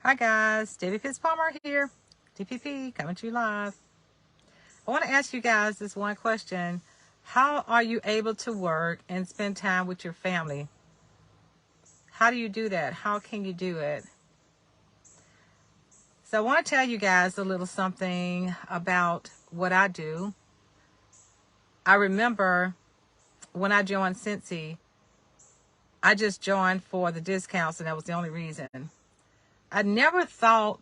Hi guys, Debbie Fitz Palmer here, DPP coming to you live. I want to ask you guys this one question. How are you able to work and spend time with your family? How do you do that? How can you do it? So I want to tell you guys a little something about what I do. I remember when I joined Scentsy, I just joined for the discounts and that was the only reason. I never thought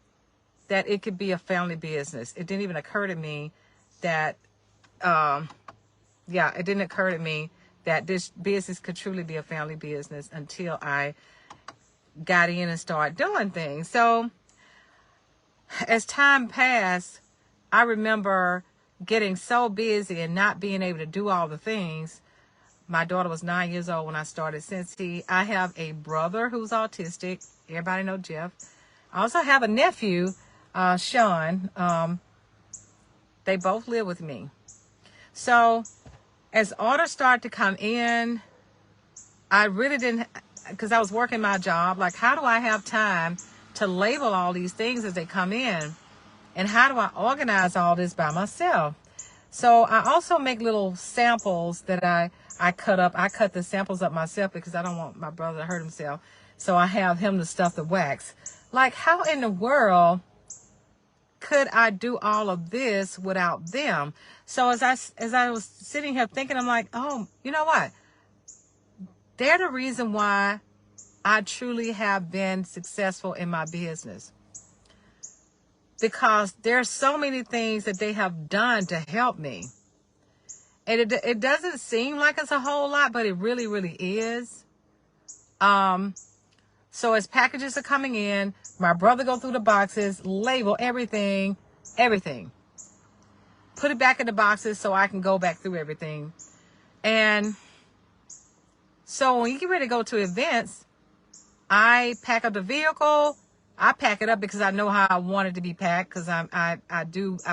that it could be a family business. It didn't even occur to me that, it didn't occur to me that this business could truly be a family business until I got in and started doing things. So as time passed, I remember getting so busy and not being able to do all the things. My daughter was 9 years old when I started Scentsy. I have a brother who's autistic. Everybody know Jeff. I also have a nephew, Sean. They both live with me. So as orders started to come in, I really didn't, because I was working my job, like how do I have time to label all these things as they come in? And how do I organize all this by myself? So I also make little samples that I cut up. I cut the samples up myself because I don't want my brother to hurt himself. So I have him to stuff the wax. Like, how in the world could I do all of this without them? So as I was sitting here thinking, I'm like, oh, you know what? They're the reason why I truly have been successful in my business. Because there's so many things that they have done to help me. And it doesn't seem like it's a whole lot, but it really, really is. So as packages are coming in, my brother go through the boxes, label everything. Put it back in the boxes so I can go back through everything. And so when you get ready to go to events, I pack up the vehicle. I pack it up because I know how I want it to be packed, because I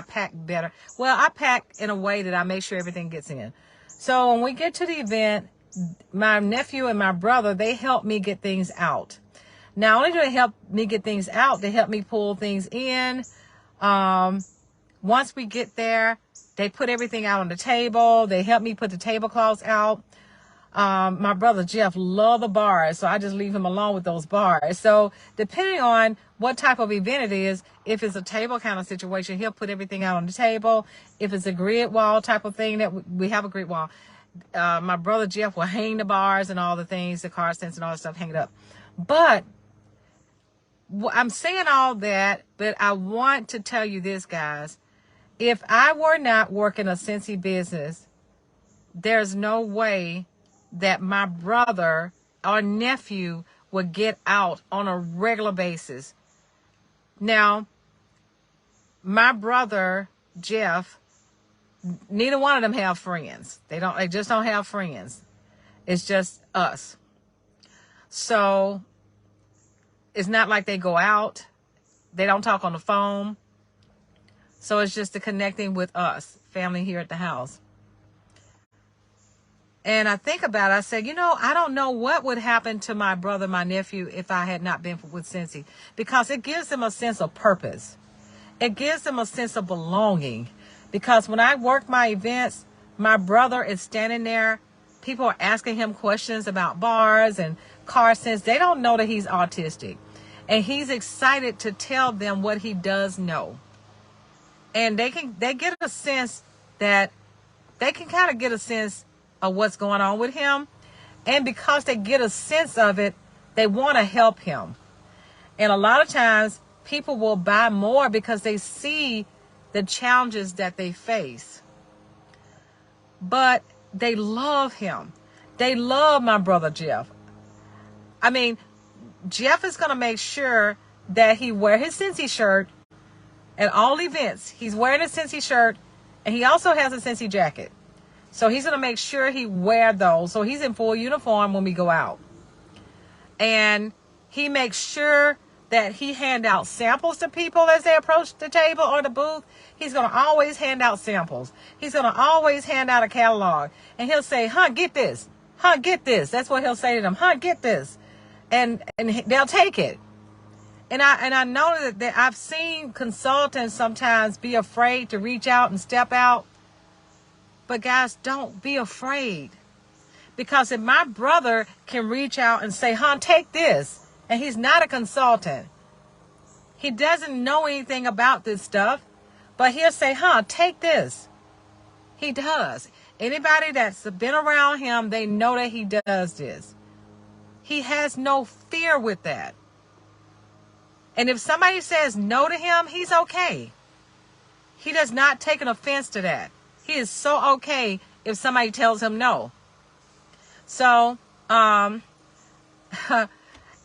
pack better. Well, I pack in a way that I make sure everything gets in. So when we get to the event, my nephew and my brother, they help me get things out. Not only do they help me get things out, they help me pull things in. Once we get there, they put everything out on the table. They help me put the tablecloths out. My brother Jeff loves the bars, so I just leave him alone with those bars. So depending on what type of event it is, if it's a table kind of situation, he'll put everything out on the table. If it's a grid wall type of thing, that we have a grid wall, my brother Jeff will hang the bars and all the things, the car stands and all that stuff, hang it up. But I'm saying all that, but I want to tell you this, guys. If I were not working a Scentsy business, there's no way that my brother or nephew would get out on a regular basis. Now, my brother, Jeff, neither one of them have friends. They just don't have friends. It's just us. So it's not like they go out. They don't talk on the phone. So it's just the connecting with us, family here at the house. And I think about it, I said, I don't know what would happen to my brother, my nephew, if I had not been with Scentsy. Because it gives them a sense of purpose. It gives them a sense of belonging. Because when I work my events, my brother is standing there. People are asking him questions about bars and car scents. They don't know that he's autistic. And he's excited to tell them what he does know. And they get a sense that they can kind of get a sense of what's going on with him. And because they get a sense of it, they want to help him. And a lot of times people will buy more because they see the challenges that they face. But they love him. They love my brother Jeff. I mean, Jeff is going to make sure that he wear his Scentsy shirt at all events. He's wearing a Scentsy shirt, and he also has a Scentsy jacket. So he's going to make sure he wear those. So he's in full uniform when we go out. And he makes sure that he hand out samples to people as they approach the table or the booth. He's going to always hand out samples. He's going to always hand out a catalog. And he'll say, get this. Get this. That's what he'll say to them. Get this. And they'll take it. And I know that I've seen consultants sometimes be afraid to reach out and step out. But guys, don't be afraid. Because if my brother can reach out and say, "Hon, take this," and he's not a consultant, he doesn't know anything about this stuff, but he'll say, "Hon, take this." He does. Anybody that's been around him, they know that he does this. He has no fear with that. And if somebody says no to him, he's okay. He does not take an offense to that. He is so okay if somebody tells him no. So, and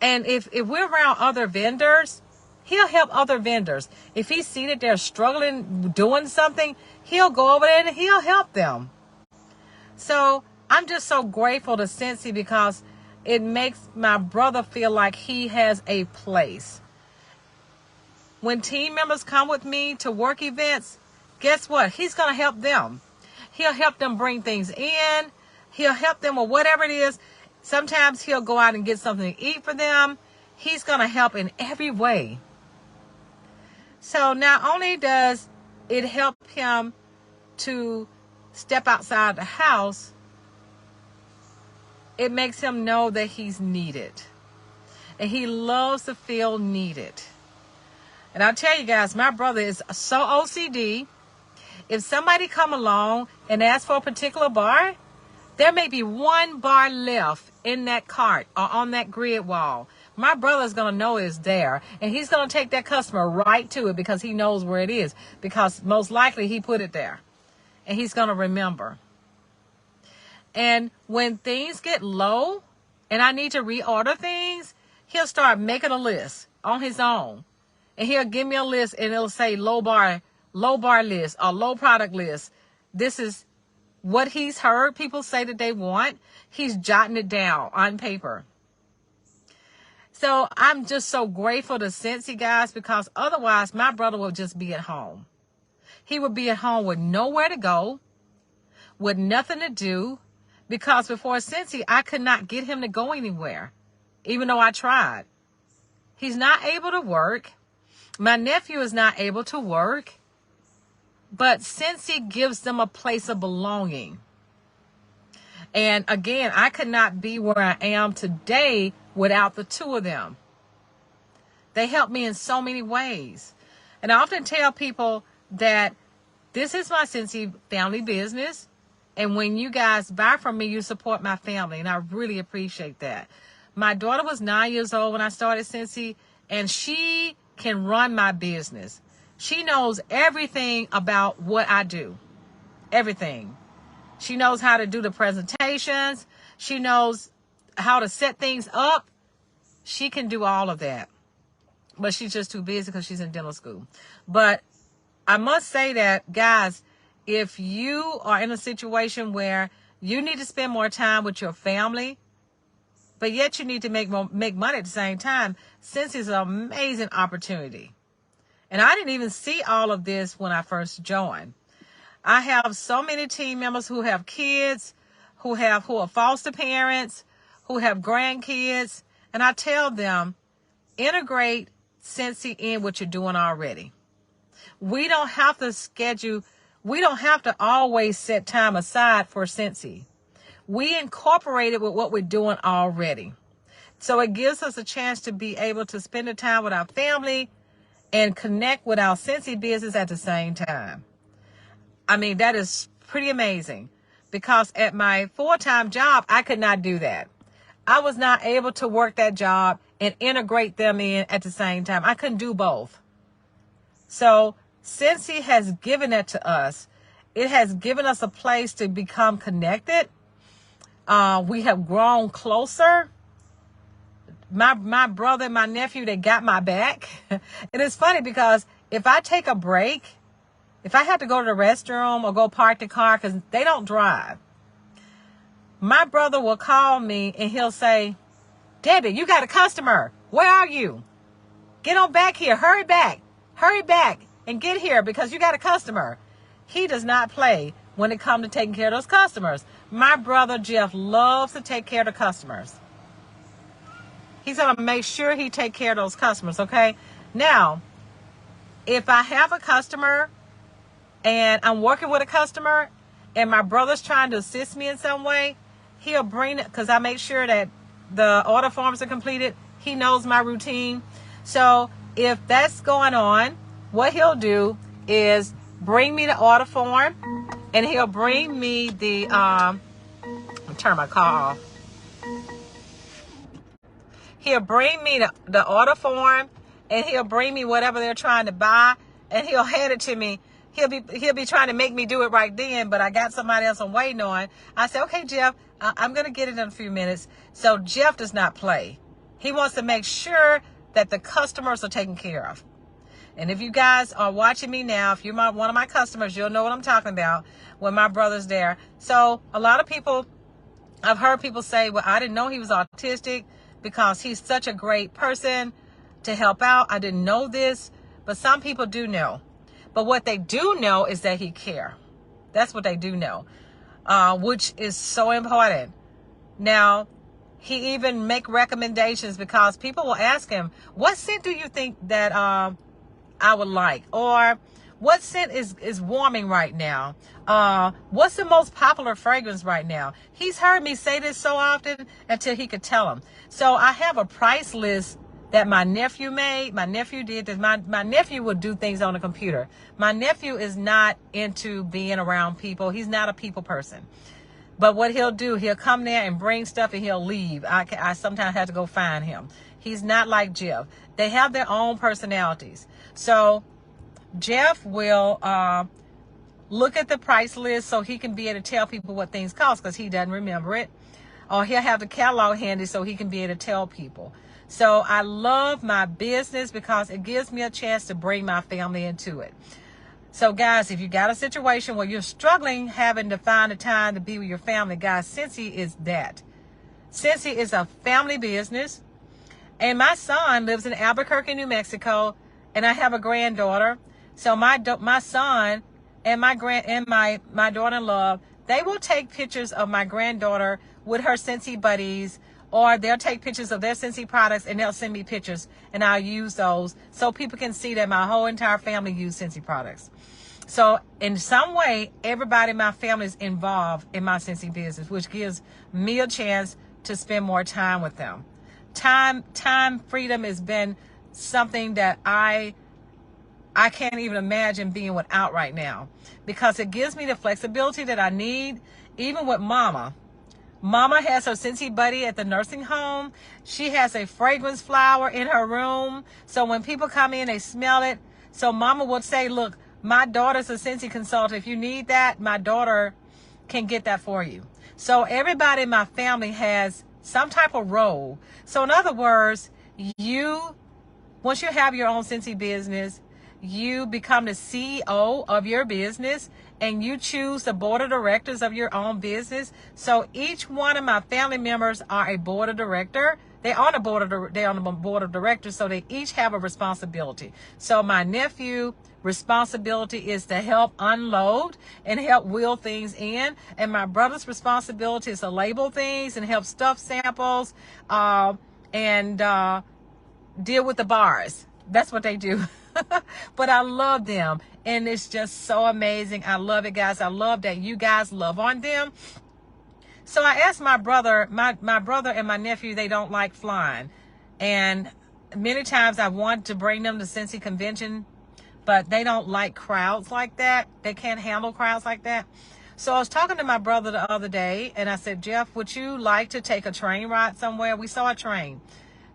if we're around other vendors, he'll help other vendors. If he sees that they're struggling doing something, he'll go over there and he'll help them. So I'm just so grateful to Cincy because it makes my brother feel like he has a place. When team members come with me to work events, guess what? He's going to help them. He'll help them bring things in. He'll help them with whatever it is. Sometimes he'll go out and get something to eat for them. He's going to help in every way. So not only does it help him to step outside the house, it makes him know that he's needed. And he loves to feel needed. And I'll tell you guys, my brother is so OCD. If somebody come along and ask for a particular bar, there may be one bar left in that cart or on that grid wall. My brother's going to know it's there. And he's going to take that customer right to it because he knows where it is. Because most likely he put it there. And he's going to remember. And when things get low and I need to reorder things, he'll start making a list on his own. And he'll give me a list and it'll say low bar list or low product list. This is what he's heard people say that they want. He's jotting it down on paper. So I'm just so grateful to Cincy, guys, because otherwise my brother will just be at home. He would be at home with nowhere to go, with nothing to do, because before Cincy, I could not get him to go anywhere, even though I tried. He's not able to work. My nephew is not able to work. But Cincy gives them a place of belonging. And again, I could not be where I am today without the two of them. They help me in so many ways. And I often tell people that this is my Cincy family business. And when you guys buy from me, you support my family. And I really appreciate that. My daughter was 9 years old when I started Cincy, and she can run my business. She knows everything about what I do. Everything. She knows how to do the presentations. She knows how to set things up. She can do all of that. But she's just too busy because she's in dental school. But I must say that, guys, if you are in a situation where you need to spend more time with your family, but yet you need to make money at the same time, Cincy is an amazing opportunity. And I didn't even see all of this when I first joined. I have so many team members who have kids, who are foster parents, who have grandkids. And I tell them, integrate Cincy in what you're doing already. We don't have to schedule. We don't have to always set time aside for Cincy. We incorporate it with what we're doing already. So it gives us a chance to be able to spend the time with our family and connect with our Cincy business at the same time. I mean, that is pretty amazing because at my full-time job, I could not do that. I was not able to work that job and integrate them in at the same time. I couldn't do both. So Cincy has given that to us. It has given us a place to become connected. We have grown closer. My brother and my nephew, they got my back. And it's funny because if I take a break, if I have to go to the restroom or go park the car because they don't drive, my brother will call me and he'll say, "Debbie, you got a customer. Where are you? Get on back here. Hurry back and get here because you got a customer." He does not play when it comes to taking care of those customers. My brother Jeff loves to take care of the customers. He's going to make sure he take care of those customers, okay? Now, if I have a customer and I'm working with a customer and my brother's trying to assist me in some way, he'll bring it, because I make sure that the order forms are completed. He knows my routine. So if that's going on, what he'll do is bring me the order form, and he'll bring me the turn my car off. He'll bring me the order form, and he'll bring me whatever they're trying to buy, and he'll hand it to me. He'll be trying to make me do it right then, but I got somebody else I'm waiting on. I said, okay, Jeff, I'm going to get it in a few minutes. So Jeff does not play. He wants to make sure that the customers are taken care of. And if you guys are watching me now, if you're one of my customers, you'll know what I'm talking about when my brother's there. So a lot of people, I've heard people say, well, I didn't know he was autistic because he's such a great person to help out. I didn't know this, but some people do know. But what they do know is that he cares. That's what they do know, which is so important. Now, he even make recommendations, because people will ask him, what scent do you think that I would like? Or what scent is warming right now? What's the most popular fragrance right now? He's heard me say this so often until he could tell him. So I have a price list that my nephew made. My nephew did this. My nephew would do things on the computer. My nephew is not into being around people. He's not a people person. But what he'll do, he'll come there and bring stuff and he'll leave. I sometimes have to go find him. He's not like Jeff. They have their own personalities. So Jeff will look at the price list so he can be able to tell people what things cost, because he doesn't remember it. Or he'll have the catalog handy so he can be able to tell people. So I love my business because it gives me a chance to bring my family into it. So guys, if you got a situation where you're struggling having to find a time to be with your family, guys, Scentsy is that. Scentsy is a family business. And my son lives in Albuquerque, New Mexico, and I have a granddaughter. So my son and my daughter-in-law, they will take pictures of my granddaughter with her Scentsy buddies, or they'll take pictures of their Scentsy products and they'll send me pictures, and I'll use those so people can see that my whole entire family use Scentsy products. So in some way, everybody in my family is involved in my Scentsy business, which gives me a chance to spend more time with them. Time freedom has been something that I can't even imagine being without right now, because it gives me the flexibility that I need. Even with Mama has her Scentsy buddy at the nursing home. She has a fragrance flower in her room, so when people come in, they smell it. So Mama would say, look, my daughter's a Scentsy consultant. If you need that, my daughter can get that for you. So everybody in my family has some type of role. So in other words, once you have your own Scentsy business, you become the CEO of your business, and you choose the board of directors of your own business. So each one of my family members are a board of director. They're on the board of directors, so they each have a responsibility. So my nephew responsibility is to help unload and help wheel things in, and my brother's responsibility is to label things and help stuff samples and deal with the bars. That's what they do. But I love them, and it's just so amazing. I love it, guys. I love that you guys love on them. So I asked my brother, my brother and my nephew, they don't like flying, and many times I want to bring them to Scentsy convention, but they don't like crowds like that. They can't handle crowds like that. So I was talking to my brother the other day, and I said, Jeff, would you like to take a train ride somewhere? We saw a train.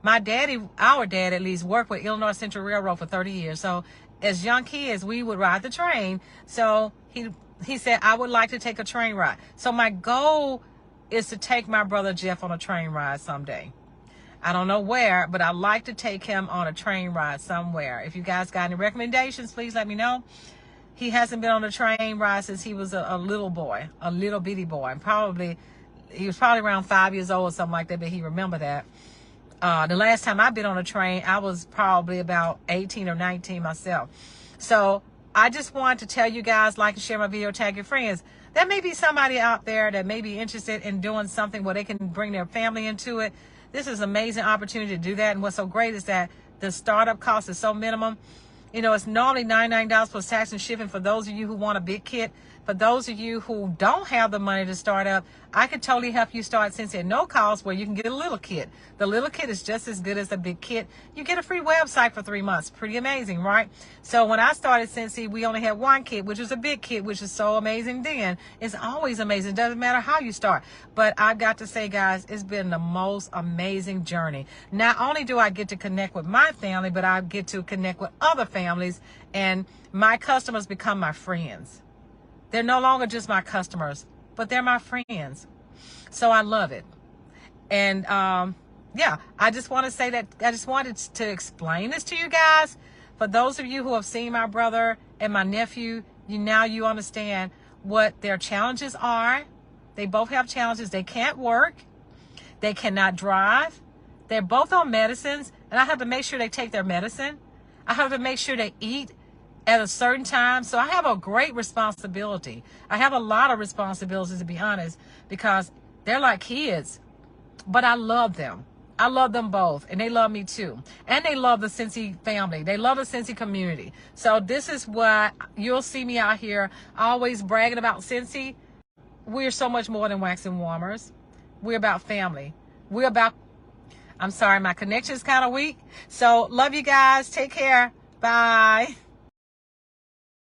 My daddy, our dad at least, worked with Illinois Central Railroad for 30 years. So as young kids, we would ride the train. So he said, I would like to take a train ride. So my goal is to take my brother Jeff on a train ride someday. I don't know where, but I'd like to take him on a train ride somewhere. If you guys got any recommendations, please let me know. He hasn't been on a train ride since he was a little boy, a little bitty boy. He was probably around 5 years old or something like that, but he remember that. The last time I've been on a train, I was probably about 18 or 19 myself. So I just wanted to tell you guys, like and share my video, tag your friends. There may be somebody out there that may be interested in doing something where they can bring their family into it. This is an amazing opportunity to do that. And what's so great is that the startup cost is so minimum. You know, it's normally $99 plus tax and shipping for those of you who want a big kit. For those of you who don't have the money to start up, I could totally help you start Scentsy at no cost, where you can get a little kit. The little kit is just as good as the big kit. You get a free website for 3 months. Pretty amazing, right? So when I started Scentsy, we only had one kit, which was a big kit, which is so amazing then. It's always amazing. It doesn't matter how you start. But I've got to say, guys, it's been the most amazing journey. Not only do I get to connect with my family, but I get to connect with other families, and my customers become my friends. They're no longer just my customers, but they're my friends. So I love it. And yeah, I just want to say that I just wanted to explain this to you guys. For those of you who have seen my brother and my nephew, you understand what their challenges are. They both have challenges. They can't work. They cannot drive. They're both on medicines, and I have to make sure they take their medicine. I have to make sure they eat at a certain time. So I have a great responsibility. I have a lot of responsibilities, to be honest, because they're like kids, but I love them. I love them both, and they love me too. And they love the Scentsy family. They love the Scentsy community. So this is what you'll see me out here always bragging about Scentsy. We're so much more than wax and warmers. We're about family. We're about, I'm sorry, my connection is kind of weak. So love you guys. Take care. Bye.